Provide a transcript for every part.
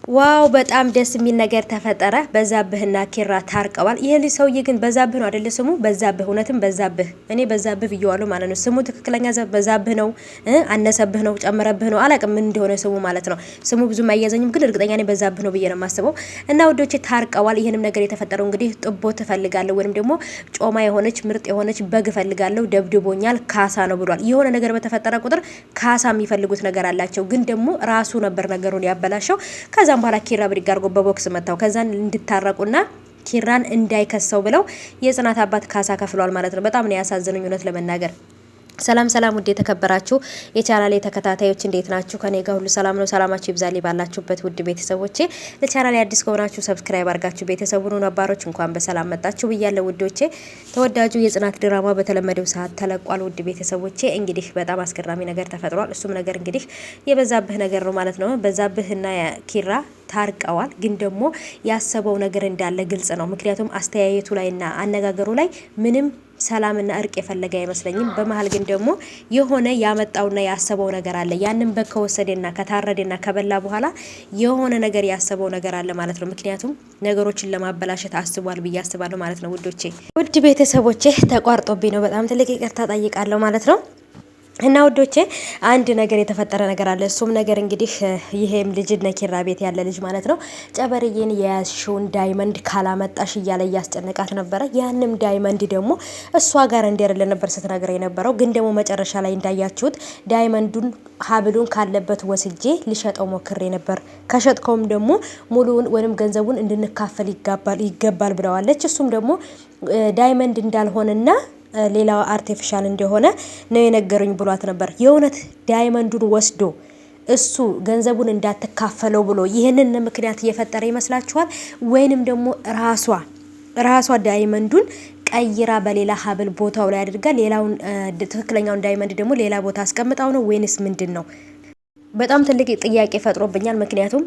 ዋው በጣም ደስ የሚል ነገር ተፈጠረ። በዛብህና ኪራ ታርቀዋል። ይሄ ልጅ ሰውዬ ግን በዛብህ ነው አይደለ? ስሙ በዛብህ፣ እውነትም በዛብህ። እኔ በዛብህ ብየዋለሁ ማለት ነው። ስሙ ትክክለኛ በዛብህ ነው፣ አነሰብህ ነው፣ ጨመረብህ ነው፣ አላቅም ምን እንደሆነ ስሙ ማለት ነው። ስሙ ብዙም አያዘኝም፣ ግን እርግጠኛ ነኝ በዛብህ ነው ብዬ ነው የማስበው። እና ውዶቼ ታርቀዋል። ይሄንም ነገር የተፈጠረው እንግዲህ ጥቦ ትፈልጋለሁ ወይንም ደግሞ ጮማ የሆነች ምርጥ የሆነች በግ ፈልጋለሁ፣ ደብድቦኛል፣ ካሳ ነው ብሏል። የሆነ ነገር በተፈጠረ ቁጥር ካሳ የሚፈልጉት ነገር አላቸው። ግን ደግሞ ራሱ ነበር ነገሩን ያበላሸው። ከዛም በኋላ ኪራ ብድግ አድርጎ በቦክስ መታው። ከዛን እንድታረቁና ኪራን እንዳይከሰው ብለው የጽናት አባት ካሳ ከፍሏል ማለት ነው። በጣም ነው ያሳዝነኝ እውነት ለመናገር። ሰላም ሰላም፣ ውድ የተከበራችሁ የቻናሌ ተከታታዮች እንዴት ናችሁ? ከኔ ጋር ሁሉ ሰላም ነው። ሰላማችሁ ይብዛል ባላችሁበት ውድ ቤተሰቦቼ። ለቻናሌ አዲስ ከሆናችሁ ሰብስክራይብ አድርጋችሁ ቤተሰቡን ነባሮች እንኳን በሰላም መጣችሁ ብያለሁ ውዶቼ። ተወዳጁ የጽናት ድራማ በተለመደው ሰዓት ተለቋል ውድ ቤተሰቦቼ። እንግዲህ በጣም አስገራሚ ነገር ተፈጥሯል። እሱም ነገር እንግዲህ የበዛብህ ነገር ነው ማለት ነው። በዛብህና ኪራ ታርቀዋል። ግን ደግሞ ያሰበው ነገር እንዳለ ግልጽ ነው። ምክንያቱም አስተያየቱ ላይና አነጋገሩ ላይ ምንም ሰላምና እርቅ የፈለገ አይመስለኝም። በመሀል ግን ደግሞ የሆነ ያመጣውና ያሰበው ነገር አለ። ያንን በከወሰደና ከታረደና ከበላ በኋላ የሆነ ነገር ያሰበው ነገር አለ ማለት ነው። ምክንያቱም ነገሮችን ለማበላሸት አስቧል ብዬ አስባለሁ ማለት ነው ውዶቼ። ውድ ቤተሰቦቼ ተቋርጦብኝ ነው፣ በጣም ትልቅ ይቅርታ ጠይቃለሁ ማለት ነው። እና ውዶቼ አንድ ነገር የተፈጠረ ነገር አለ። እሱም ነገር እንግዲህ ይሄም ልጅ ነኪራ ቤት ያለ ልጅ ማለት ነው ጨበርዬን የያዝሽውን ዳይመንድ ካላመጣሽ እያለ እያስጨነቃት ነበረ። ያንም ዳይመንድ ደግሞ እሷ ጋር እንደረለ ነበር ስትነግረው የነበረው። ግን ደግሞ መጨረሻ ላይ እንዳያችሁት ዳይመንዱን ሀብሉን ካለበት ወስጄ ልሸጠው ሞክሬ ነበር። ከሸጥከውም ደግሞ ሙሉውን ወይም ገንዘቡን እንድንካፈል ይገባል ብለዋለች። እሱም ደግሞ ዳይመንድ እንዳልሆነና ሌላው አርቲፊሻል እንደሆነ ነው የነገሩኝ ብሏት ነበር። የእውነት ዳይመንዱን ወስዶ እሱ ገንዘቡን እንዳትካፈለው ብሎ ይህንን ምክንያት እየፈጠረ ይመስላችኋል? ወይንም ደግሞ ራሷ ዳይመንዱን ቀይራ በሌላ ሀብል ቦታው ላይ አድርጋ ሌላውን ትክክለኛውን ዳይመንድ ደግሞ ሌላ ቦታ አስቀምጣው ነው ወይንስ ምንድን ነው? በጣም ትልቅ ጥያቄ ፈጥሮብኛል። ምክንያቱም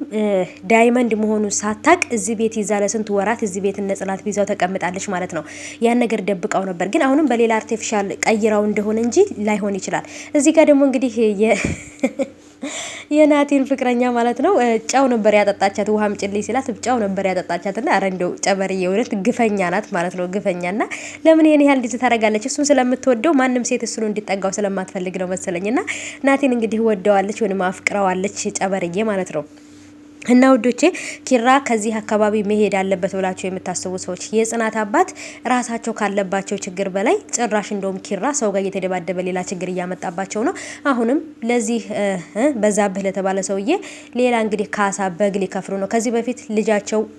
ዳይመንድ መሆኑን ሳታቅ እዚህ ቤት ይዛ ለስንት ወራት እዚህ ቤት እነ ጽናት ቢዛው ተቀምጣለች ማለት ነው። ያን ነገር ደብቃው ነበር። ግን አሁንም በሌላ አርቲፊሻል ቀይራው እንደሆነ እንጂ ላይሆን ይችላል። እዚህ ጋር ደግሞ እንግዲህ የናቲን ፍቅረኛ ማለት ነው ጫው ነበር ያጠጣቻት። ውሃም ጭልይ ሲላት ጫው ነበር ያጠጣቻትና አረ እንደው ጨበርዬ የእውነት ግፈኛ ናት ማለት ነው። ግፈኛና ለምን ይሄን ያህል ልጅ ታረጋለች? እሱን ስለምትወደው ማንም ሴት እሱን እንዲጠጋው ስለማትፈልግ ነው መሰለኝና ናቲን እንግዲህ ወደዋለች ወይንም አፍቅረዋለች ጨበርዬ ማለት ነው። እና ውዶቼ ኪራ ከዚህ አካባቢ መሄድ አለበት ብላችሁ የምታስቡ ሰዎች የጽናት አባት ራሳቸው ካለባቸው ችግር በላይ ጭራሽ እንደውም ኪራ ሰው ጋር እየተደባደበ ሌላ ችግር እያመጣባቸው ነው። አሁንም ለዚህ በዛብህ ለተባለ ሰውዬ ሌላ እንግዲህ ካሳ በግ ሊከፍሉ ነው። ከዚህ በፊት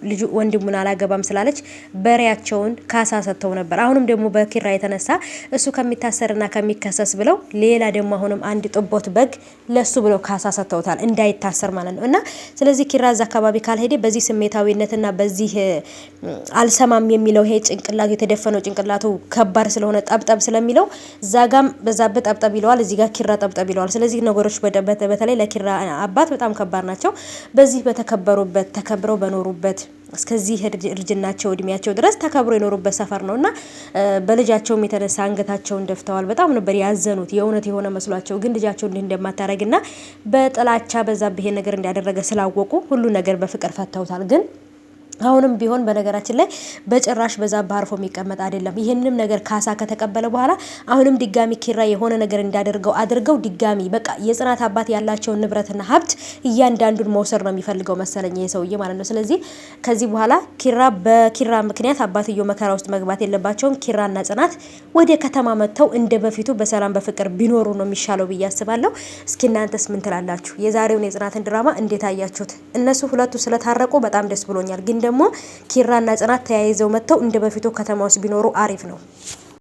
ልጁ ወንድሙን አላገባም ስላለች በሬያቸውን ካሳ ሰጥተው ነበር። አሁንም ደግሞ በኪራ የተነሳ እሱ ከሚታሰርና ከሚከሰስ ብለው ሌላ ደግሞ አሁንም አንድ ጥቦት በግ ለሱ ብለው ካሳ ሰጥተውታል እንዳይታሰር ማለት ነው። እና ስለዚህ ኪራ እዛ አካባቢ ካልሄደ በዚህ ስሜታዊነትና በዚህ አልሰማም የሚለው ይሄ ጭንቅላቱ የተደፈነው ጭንቅላቱ ከባድ ስለሆነ ጠብጠብ ስለሚለው ዛጋም በዛብህ ጠብጠብ ይለዋል፣ እዚህ ጋር ኪራ ጠብጠብ ይለዋል። ስለዚህ ነገሮች በተለይ ለኪራ አባት በጣም ከባድ ናቸው። በዚህ በተከበሩበት ተከብረው በኖሩበት እስከዚህ እርጅናቸው እድሜያቸው ድረስ ተከብሮ የኖሩበት ሰፈር ነውና በልጃቸውም የተነሳ አንገታቸውን ደፍተዋል። በጣም ነበር ያዘኑት የእውነት የሆነ መስሏቸው፣ ግን ልጃቸው እንዲህ እንደማታረግና በጥላቻ በዛብህ ይሄን ነገር እንዲያደረገ ስላወቁ ሁሉ ነገር በፍቅር ፈተውታል። ግን አሁንም ቢሆን በነገራችን ላይ በጭራሽ በዛብህ አርፎ የሚቀመጥ አይደለም። ይሄንንም ነገር ካሳ ከተቀበለ በኋላ አሁንም ድጋሚ ኪራ የሆነ ነገር እንዳደርገው አድርገው ድጋሚ በቃ የጽናት አባት ያላቸውን ንብረትና ሀብት እያንዳንዱን መውሰድ ነው የሚፈልገው መሰለኝ ይሄ ሰውዬ ማለት ነው። ስለዚህ ከዚህ በኋላ በኪራ ምክንያት አባትየው መከራ ውስጥ መግባት የለባቸውም። ኪራና ጽናት ወደ ከተማ መጥተው እንደ በፊቱ በሰላም በፍቅር ቢኖሩ ነው የሚሻለው ብዬ አስባለሁ። እስኪ እናንተስ ምን ትላላችሁ? የዛሬውን የጽናትን ድራማ እንዴት አያችሁት? እነሱ ሁለቱ ስለታረቁ በጣም ደስ ብሎኛል። ግን ደግሞ ኪራና ጽናት ተያይዘው መጥተው እንደ በፊቱ ከተማ ውስጥ ቢኖሩ አሪፍ ነው።